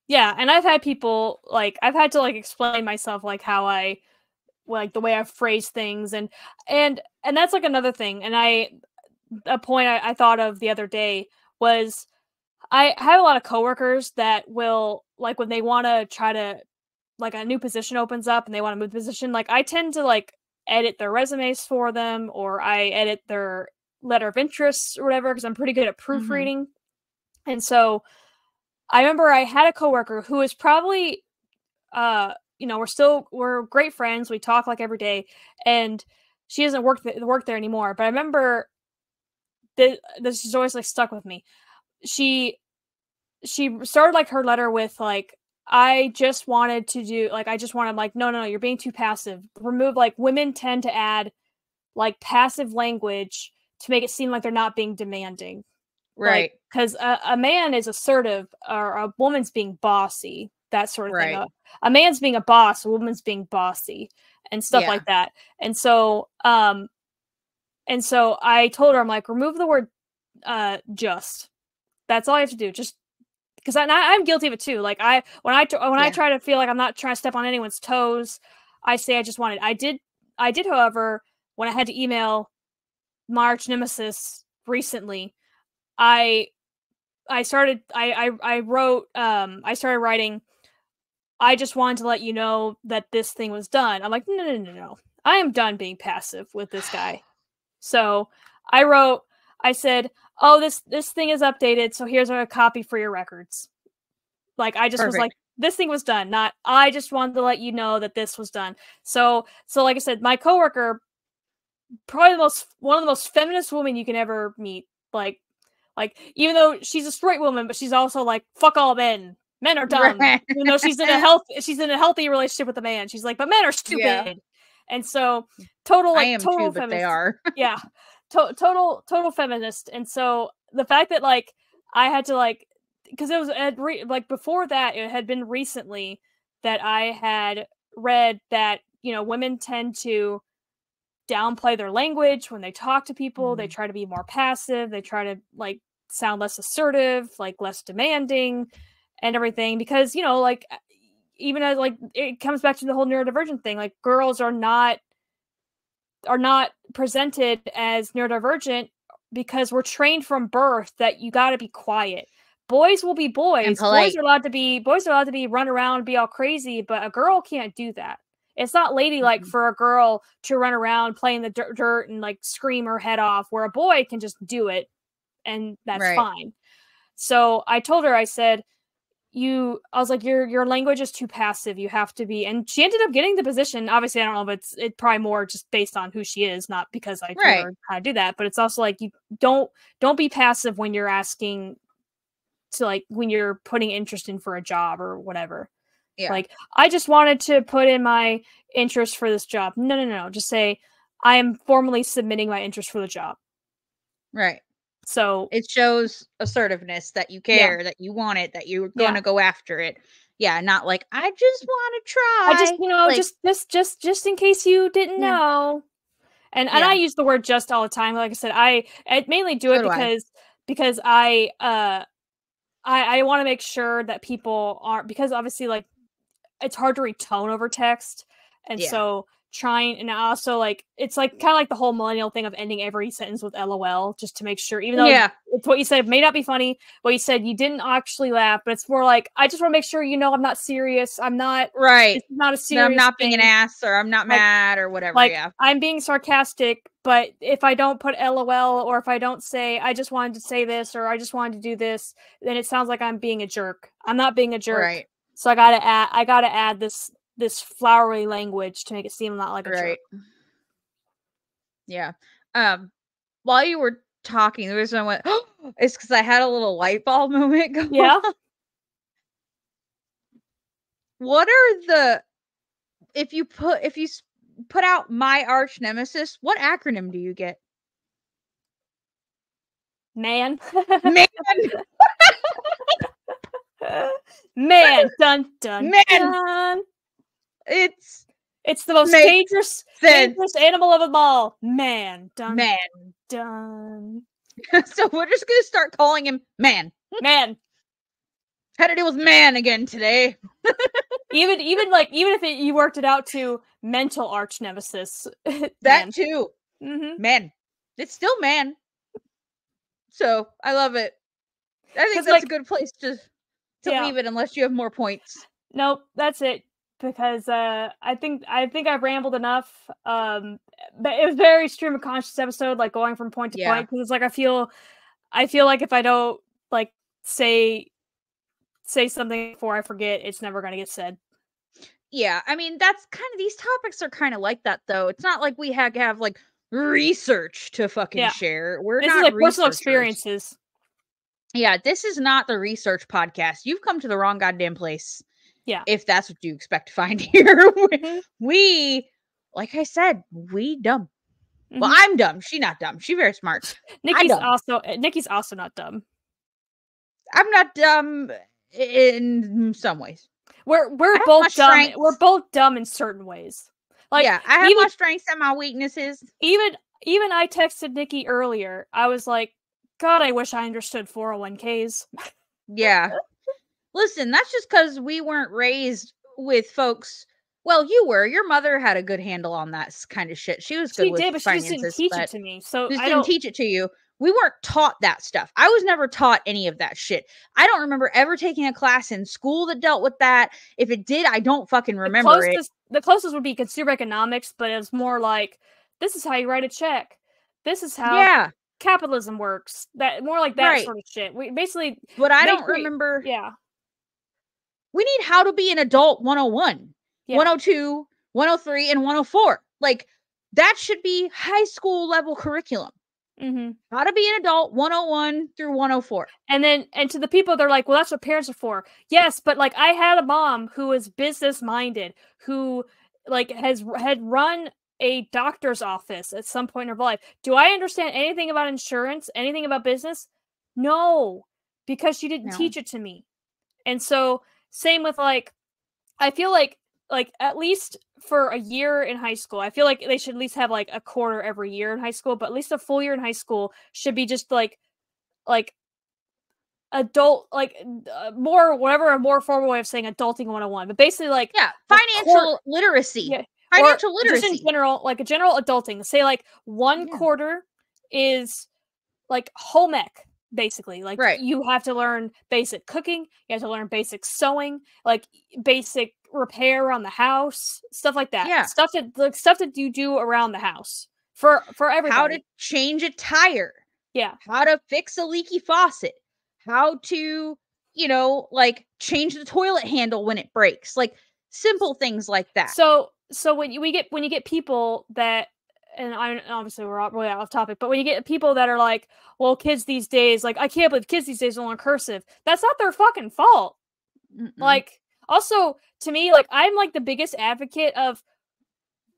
Yeah, and I've had people like I've had to like explain myself like how I like the way I phrase things and that's like another thing. And a point I thought of the other day was I have a lot of coworkers that will like when they want to try to like a new position opens up and they want to move position, like I tend to like edit their resumes for them or I edit their letter of interest or whatever because I'm pretty good at Mhm. proofreading. And so I remember I had a coworker who was probably we're great friends. We talk like every day, and she doesn't work there anymore. But I remember this is always like stuck with me. She started like her letter with like I just wanted to do like I just wanted like no, you're being too passive. Remove like women tend to add like passive language to make it seem like they're not being demanding. Like Right. because a man is assertive or a woman's being bossy, that sort of thing. Right. A man's being a boss, a woman's being bossy, and stuff Yeah. like that. And so I told her, I'm like, remove the word just. That's all you have to do. Just because I'm guilty of it too. Like when I Yeah. try to feel like I'm not trying to step on anyone's toes, I say I just wanted. I did, however, when I had to email my arch nemesis recently, I I started writing, I just wanted to let you know that this thing was done. I'm like, no. I am done being passive with this guy. So I said, oh, this thing is updated, so here's a copy for your records. Like I just was like, Perfect. this thing was done, not I just wanted to let you know that this was done. So like I said, my coworker, probably one of the most feminist women you can ever meet. Like even though she's a straight woman, but she's also like, fuck all men. Men are dumb. Right. Even though she's in a healthy relationship with a man. She's like, but men are Yeah. stupid. And so I am too, total but they feminist. are. Yeah. Total feminist. And so the fact that like I had to like because it was like before that it had been recently that I had read that, women tend to downplay their language when they talk to people. They try to be more passive. They try to like sound less assertive, like less demanding and everything, because, you know, like even as like it comes back to the whole neurodivergent thing, like girls are not presented as neurodivergent because we're trained from birth that you got to be quiet. Boys will be boys. Boys are allowed to be run around and be all crazy, but a girl can't do that. It's not ladylike for a girl to run around playing the dirt and like scream her head off, where a boy can just do it and that's fine. So I told her, I said, I was like, your language is too passive. You have to be. And she ended up getting the position. Obviously, I don't know, but it's probably more just based on who she is, not because I told her how to do that. But it's also like, you don't be passive when you're asking to, like, when you're putting interest in for a job or whatever. Yeah. Like, I just wanted to put in my interest for this job. No. Just say, I am formally submitting my interest for the job. Right. So it shows assertiveness, that you care, that you want it, that you're going to go after it. Yeah, not like, I just want to try. I just, you know, like, just in case you didn't know. And I use the word just all the time. Like I said, I mainly do it because I want to make sure that people aren't, because obviously, like, it's hard to read tone over text. And so trying, and also, like, it's like kind of like the whole millennial thing of ending every sentence with LOL, just to make sure, even though it's what you said, it may not be funny, what you said, you didn't actually laugh, but it's more like, I just want to make sure, you know, I'm not serious. I'm not, it's not a serious I'm not being thing. an ass, or I'm not mad or whatever. Like, I'm being sarcastic, but if I don't put LOL, or if I don't say, I just wanted to say this, or I just wanted to do this, then it sounds like I'm being a jerk. I'm not being a jerk. Right. So I gotta add this flowery language to make it seem not like a jerk. Yeah. While you were talking, the reason I went, oh, it's because I had a little light bulb moment go on. What are if you put out my arch nemesis, what acronym do you get? Man. Man. Man. Dun dun. Man. Dun. It's the most dangerous animal of them all. Man. Dun. Man. Dun. So we're just gonna start calling him Man. Man. Had to deal with man again today. even if you worked it out to mental arch nemesis. That too. Mm-hmm. Man. It's still man. So I love it. I think that's a good place to leave it, unless you have more points. Nope, that's it. Because I think I've rambled enough. But it was a very stream of conscious episode, like going from point to point. Because it's like I feel like if I don't like say something before I forget, it's never gonna get said. Yeah, I mean, that's kind of, these topics are kind of like that, though. It's not like we have like research to fucking share. This is like personal experiences. Yeah, this is not the research podcast. You've come to the wrong goddamn place. Yeah. If that's what you expect to find here. We, like I said, we dumb. Well, I'm dumb. She's not dumb. She's very smart. Nikki's also not dumb. I'm not dumb in some ways. We're both dumb. Strengths. We're both dumb in certain ways. Like, yeah, I have my strengths and my weaknesses. Even I texted Nikki earlier. I was like, God, I wish I understood 401ks. Yeah. Listen, that's just because we weren't raised with folks. Well, you were. Your mother had a good handle on that kind of shit. She was good with finances. She just didn't teach it to me. So I didn't teach it to you. We weren't taught that stuff. I was never taught any of that shit. I don't remember ever taking a class in school that dealt with that. If it did, I don't fucking remember it. The closest would be consumer economics, but it was more like, this is how you write a check. This is how capitalism works. That more like that sort of shit. We basically, but I don't remember. Yeah. We need How to Be an Adult 101, 102, 103, and 104. Like, that should be high school level curriculum. How to Be an Adult 101 through 104. And to the people, they're like, well, that's what parents are for. Yes, but like, I had a mom who was business minded, who like had run a doctor's office at some point in her life. Do I understand anything about insurance? Anything about business? No, because she didn't teach it to me. And so same with like, I feel like like at least for a year in high school, I feel like they should at least have like a quarter every year in high school, but at least a full year in high school should be just like adult, like more whatever, a more formal way of saying adulting 101, but basically like financial literacy. Yeah, financial or literacy. just in general, like a general adulting. Say like one quarter is like home ec, basically. Like you have to learn basic cooking, you have to learn basic sewing, like basic repair around the house, stuff like that. Yeah, stuff that you do around the house for everybody. How to change a tire. Yeah. How to fix a leaky faucet. How to, you know, like change the toilet handle when it breaks. Like simple things like that. So when you get people that, and obviously we're really out of topic, but when you get people that are like, well, kids these days, like, I can't believe kids these days don't learn cursive. That's not their fucking fault. Like, also, to me, like, I'm like the biggest advocate of,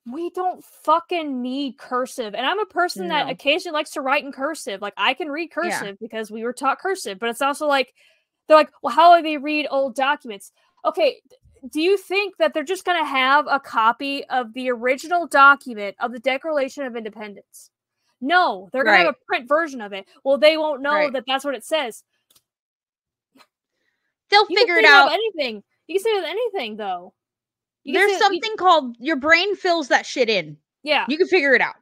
we don't fucking need cursive. And I'm a person that occasionally likes to write in cursive. Like, I can read cursive because we were taught cursive, but it's also like, they're like, well, how do they read old documents? Okay, do you think that they're just going to have a copy of the original document of the Declaration of Independence? No, they're going to have a print version of it. Well, they won't know that that's what it says. They'll figure it out. Anything. You can say it with anything, though. There's something called your brain fills that shit in. Yeah. You can figure it out.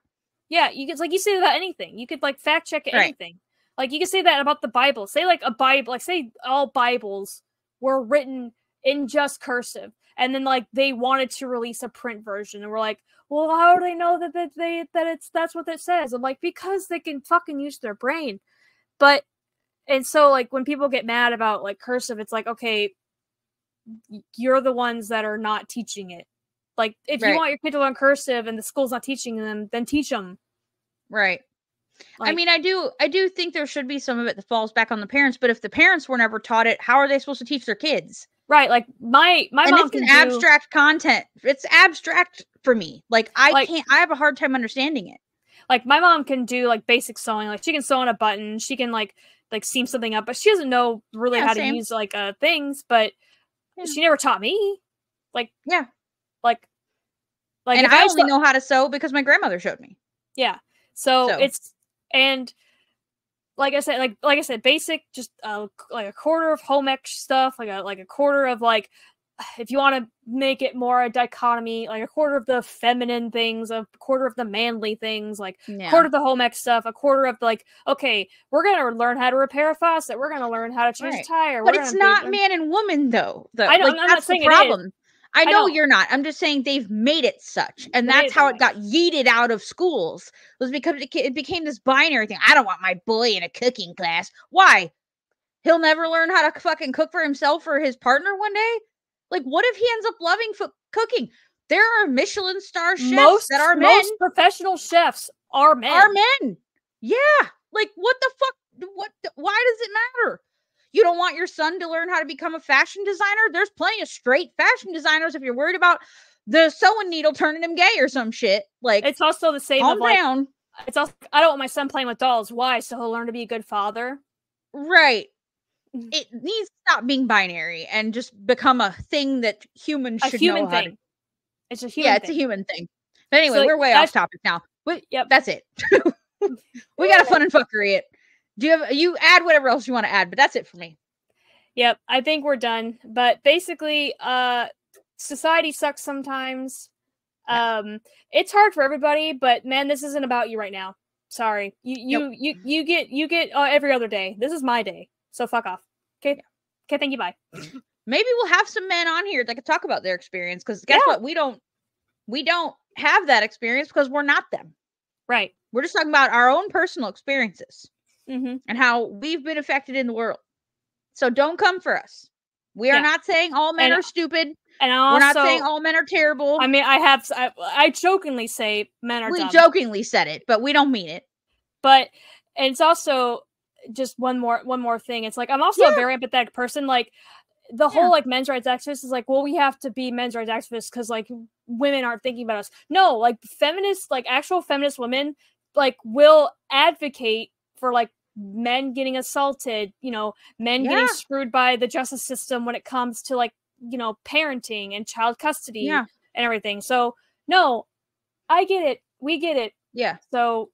Yeah, you could, like, you say that about anything. You could, like, fact check anything. Like, you can say that about the Bible. Say, like, a Bible, like, say all Bibles were written in just cursive, and then like they wanted to release a print version, and we're like, well, how do they know that's what it says? I'm like, because they can fucking use their brain. But, and so like when people get mad about like cursive, it's like, okay, you're the ones that are not teaching it. Like, if you want your kid to learn cursive and the school's not teaching them, then teach them. Like, I mean, I do think there should be some of it that falls back on the parents, but if the parents were never taught it, how are they supposed to teach their kids? Right, like my mom can do abstract content. It's abstract for me. Like, I have a hard time understanding it. Like, my mom can do like basic sewing. Like, she can sew on a button. She can like seam something up, but she doesn't know really how to use like things. But she never taught me. Like, like, and I only know how to sew because my grandmother showed me. Yeah, so it's, and like I said, basic, just like a quarter of home ec stuff, like a quarter of like, if you want to make it more a dichotomy, like a quarter of the feminine things, a quarter of the manly things, like a quarter of the home ec stuff, a quarter of like, okay, we're gonna learn how to repair a faucet, we're gonna learn how to change a tire, but it's not man and woman though. I know, like, I'm that's not saying the problem. I know you're you're not. I'm just saying they've made it such. And that's how it got yeeted out of schools. Was because it became this binary thing. I don't want my boy in a cooking class. Why? He'll never learn how to fucking cook for himself or his partner one day? Like, what if he ends up loving cooking? There are Michelin star chefs that are men. Most professional chefs are men. Yeah. Like, what the fuck? Why does it matter? You don't want your son to learn how to become a fashion designer? There's plenty of straight fashion designers if you're worried about the sewing needle turning him gay or some shit. Like, it's also the same. Calm down. It's also, I don't want my son playing with dolls. Why? So he'll learn to be a good father. Right. It needs to stop being binary and just become a thing that humans should know how to. It's a human thing. It's a human thing. But anyway, we're way off topic now. But that's it. We got a fun and fuckery it. Do you add whatever else you want to add, but that's it for me. Yep, I think we're done. But basically, society sucks sometimes. It's hard for everybody, but man, this isn't about you right now. Sorry. You get every other day. This is my day. So fuck off. Okay. Okay, thank you, bye. Maybe we'll have some men on here that can talk about their experience, because guess what? We don't have that experience because we're not them. Right. We're just talking about our own personal experiences. And how we've been affected in the world. So don't come for us. We are not saying all men are stupid. And also, we're not saying all men are terrible. I mean, I jokingly say men are dumb. We jokingly said it, but we don't mean it. But, and it's also just one more thing. It's like, I'm also a very empathetic person. Like, the whole like men's rights activists is like, well, we have to be men's rights activists because like women aren't thinking about us. No, like feminists, like actual feminist women, like will advocate for like men getting assaulted, men getting screwed by the justice system when it comes to like parenting and child custody Yeah. and everything. So no, I get it. We get it. Yeah. So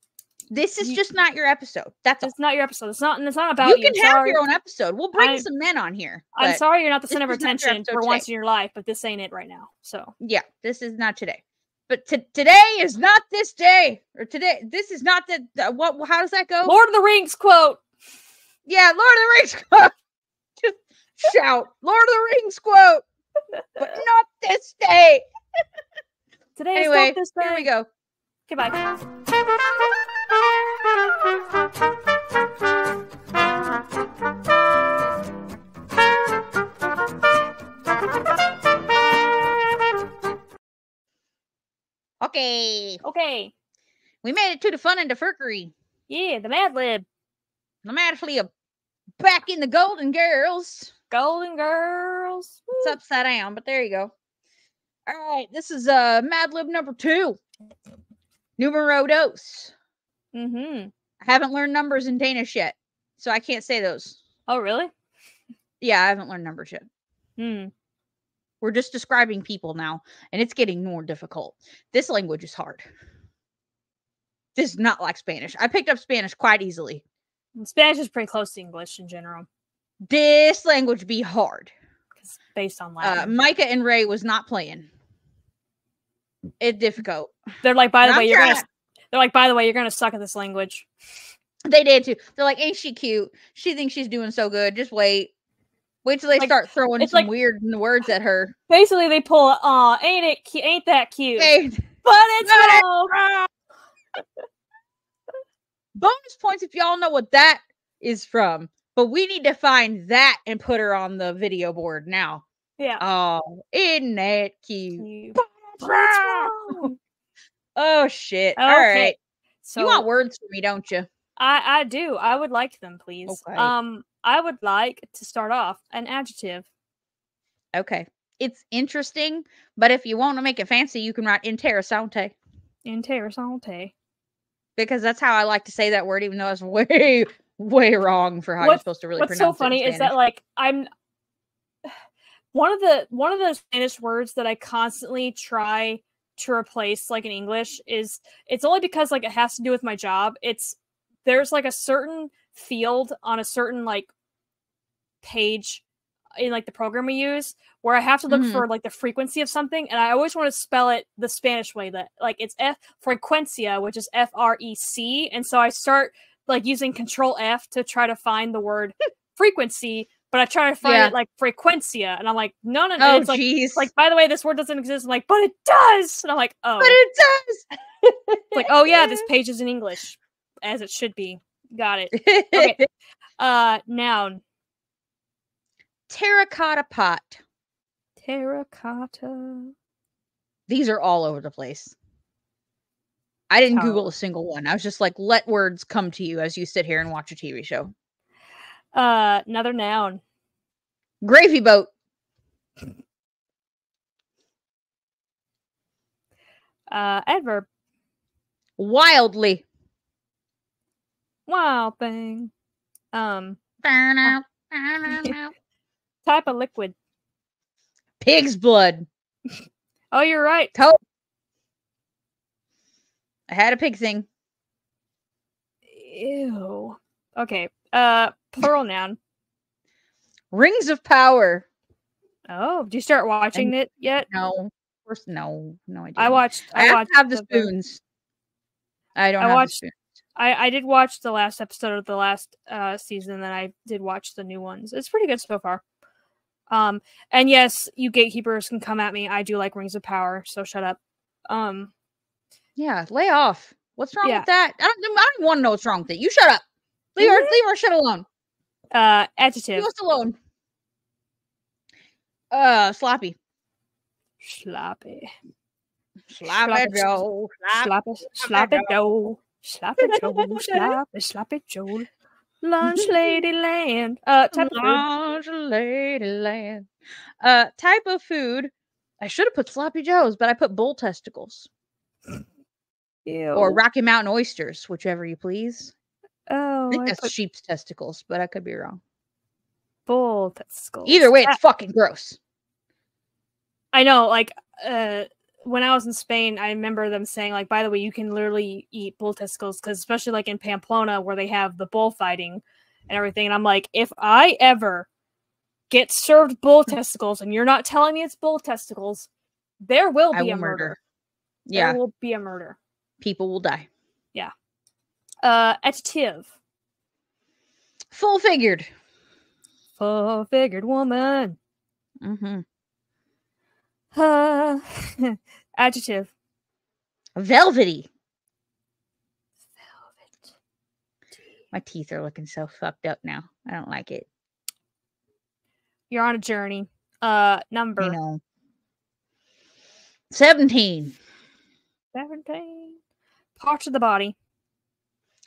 this is just not your episode. That's it's not your episode. It's not about you. You Can have your own episode. We'll bring some men on here. I'm sorry you're not the center of attention for once in your life, but this ain't it right now. So yeah, this is not today. But today is not this day. Or today, this is not the what? How does that go? Lord of the Rings quote. Yeah, Lord of the Rings quote. Just shout, Lord of the Rings quote. But not this day. Today anyway, is not this day. Here we go. Goodbye. Okay. We made it to the fun and the furkery. Yeah, the Mad Lib. I'm actually back in the Golden Girls. Golden Girls. It's upside down, but there you go. All right, this is Mad Lib number 2. Numero dos. Mm-hmm. I haven't learned numbers in Danish yet, so I can't say those. Oh, really? Yeah, I haven't learned numbers yet. We're just describing people now, and it's getting more difficult. This language is hard. This is not like Spanish. I picked up Spanish quite easily. Spanish is pretty close to English in general. This language be hard. It's based on Latin. Micah and Ray was not playing. It's difficult. They're like, by the way, you're gonna suck at this language. They did too. They're like, ain't she cute? She thinks she's doing so good. Just wait. Wait till they start throwing some weird words at her. Basically, they pull, ain't that cute? Hey, but it's wrong. Bonus points if y'all know what that is from. But we need to find that and put her on the video board now. Yeah. Oh, isn't that cute? But it's wrong. Oh, shit. Okay. All right. So you want words for me, don't you? I do. I would like them, please. Okay. I would like to start off an adjective. Okay. It's interesting, but if you want to make it fancy, you can write interessante. Interessante. Because that's how I like to say that word, even though it's way, way wrong for how you're supposed to really pronounce it. What's so funny is that, like, I'm one of the Spanish words that I constantly try to replace, like, in English, is it's only because, like, it has to do with my job. There's like a certain field on a certain, like, page in, like, the program we use where I have to look for, like, the frequency of something, and I always want to spell it the Spanish way, that, like, it's frecuencia, which is FREC, and so I start, like, using Control F to try to find the word frequency, but I try to find it like frecuencia, and I'm like, no. Oh, it's like, by the way, this word doesn't exist. I'm like, but it does, and I'm like, oh, but it does. It's like, oh yeah, this page is in English, as it should be. Got it. Okay. Noun. Terracotta pot. Terracotta. These are all over the place. I didn't Google a single one. I was just like, let words come to you as you sit here and watch a TV show. Another noun. Gravy boat. Adverb. Wildly. Wild thing. Type of liquid. Pig's blood. Oh, you're right. I had a pig thing. Ew. Okay. Plural noun. Rings of power. Oh, did you start watching it yet? No. Of course, no. No, I didn't. I watched. I have the spoons. I don't have the spoons. I did watch the last episode of the last season, and I did watch the new ones. It's pretty good so far. And yes, you gatekeepers can come at me. I do like Rings of Power, so shut up. Yeah, lay off. What's wrong with that? I don't want to know what's wrong with it. You shut up. Leave our shit alone. Adjective. Leave us alone. Sloppy. Sloppy. Sloppy Joe. Sloppy Joe. Sloppy Joe. Sloppy Joe. Lunch lady land. Type of food. Lunch lady land. Type of food. I should have put sloppy joes, but I put bull testicles. Ew. Or Rocky Mountain oysters, whichever you please. Oh, I think that's sheep's testicles, but I could be wrong. Bull testicles. Either way, it's fucking gross. I know, like, when I was in Spain, I remember them saying, like, by the way, you can literally eat bull testicles, because especially, like, in Pamplona, where they have the bullfighting and everything, and I'm like, if I ever get served bull testicles, and you're not telling me it's bull testicles, there will be a murder. Yeah. There will be a murder. People will die. Yeah. Adjective. Full-figured. Full-figured woman. Mm-hmm. Adjective. Velvety. Velvet. My teeth are looking so fucked up now. I don't like it. You're on a journey. Number. You know. 17. 17. Parts of the body.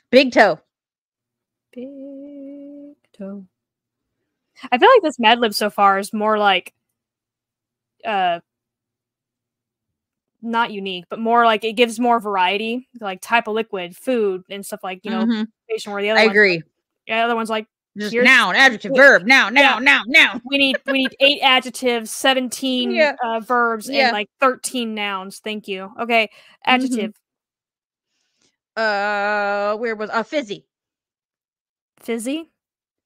Big toe. Big toe. I feel like this Mad Lib so far is more like not unique, but more like it gives more variety, like type of liquid, food, and stuff, like, you know, where the other I one's agree. Like, yeah, the other one's like just noun, adjective, verb, noun. We need 8 adjectives, 17 verbs, and like 13 nouns. Thank you. Okay, adjective. Where was fizzy? Fizzy?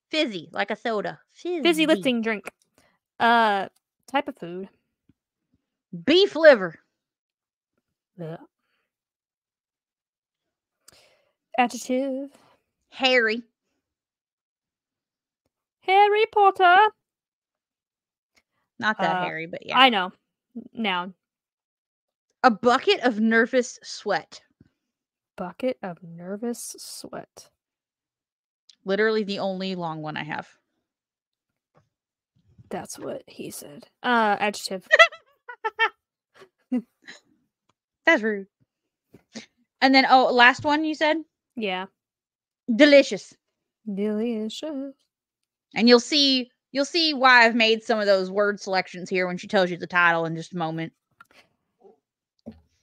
Fizzy, like a soda. Fizzy lifting drink. Type of food. Beef liver. Yeah. Adjective. Hairy. Harry Potter. Not that hairy, but yeah. I know. Noun. A bucket of nervous sweat. Bucket of nervous sweat. Literally the only long one I have. That's what he said. Adjective. That's rude. And then, last one you said? Yeah. Delicious. Delicious. And you'll see why I've made some of those word selections here when she tells you the title in just a moment.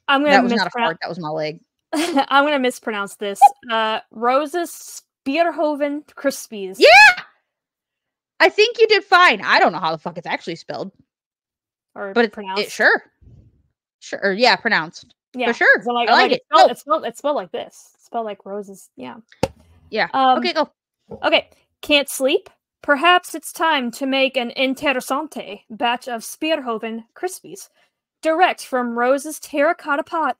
That was not a fart, that was my leg. I'm gonna mispronounce this. Rose's Spearhoven Crispies. Yeah! I think you did fine. I don't know how the fuck it's actually spelled. Or but pronounced. Sure, yeah, pronounced. Yeah, for sure. So like, I like it. It's spelled like this. It's spelled like roses. Yeah. Yeah. Okay, go. Okay. Can't sleep? Perhaps it's time to make an interessante batch of Spearhoven Crispies, direct from Rose's terracotta pot.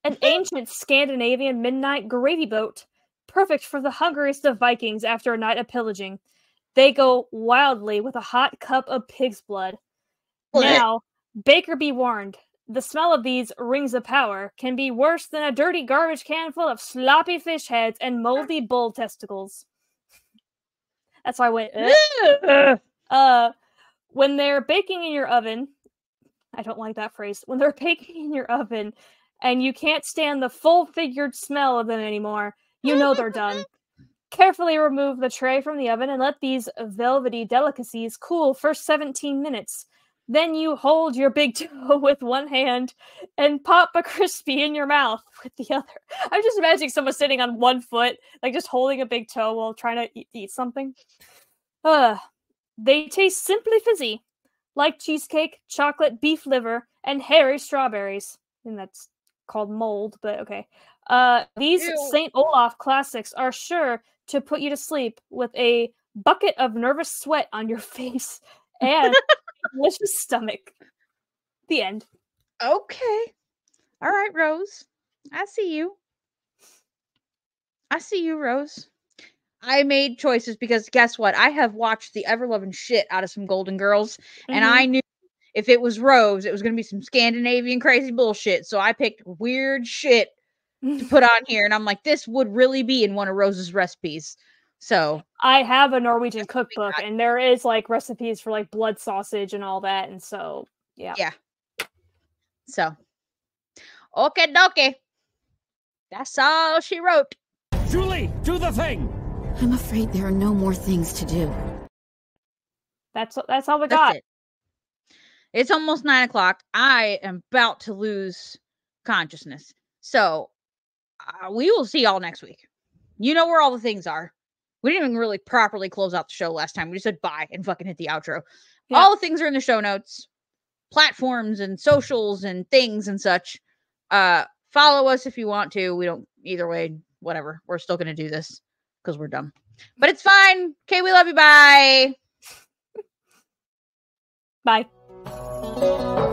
An ancient Scandinavian midnight gravy boat, perfect for the hungriest of Vikings after a night of pillaging. They go wildly with a hot cup of pig's blood. Now, Baker be warned. The smell of these rings of power can be worse than a dirty garbage can full of sloppy fish heads and moldy bull testicles. That's why I went, when they're baking in your oven, I don't like that phrase. When they're baking in your oven and you can't stand the full-figured smell of them anymore, you know they're done. Carefully remove the tray from the oven and let these velvety delicacies cool for 17 minutes. Then you hold your big toe with one hand and pop a crispy in your mouth with the other. I'm just imagining someone sitting on one foot, like just holding a big toe while trying to eat something. They taste simply fizzy, like cheesecake, chocolate, beef liver, and hairy strawberries. And that's called mold, but okay. These St. Olaf classics are sure to put you to sleep with a bucket of nervous sweat on your face and delicious stomach. The end. Okay. All right, Rose. I see you, Rose. I made choices because guess what? I have watched the ever-loving shit out of some Golden Girls, and I knew if it was Rose, it was going to be some Scandinavian crazy bullshit. So I picked weird shit to put on here, and I'm like, this would really be in one of Rose's recipes. So I have a Norwegian cookbook, and there is like recipes for like blood sausage and all that, and so yeah. So okay, dokie. That's all she wrote. Julie, do the thing. I'm afraid there are no more things to do. That's all we got. It's almost 9 o'clock. I am about to lose consciousness. So we will see y'all next week. You know where all the things are. We didn't even really properly close out the show last time. We just said bye and fucking hit the outro. Yeah. All the things are in the show notes. platforms and socials and things and such. Follow us if you want to. We don't, either way, whatever. We're still going to do this because we're dumb. But it's fine. Okay, we love you. Bye. Bye.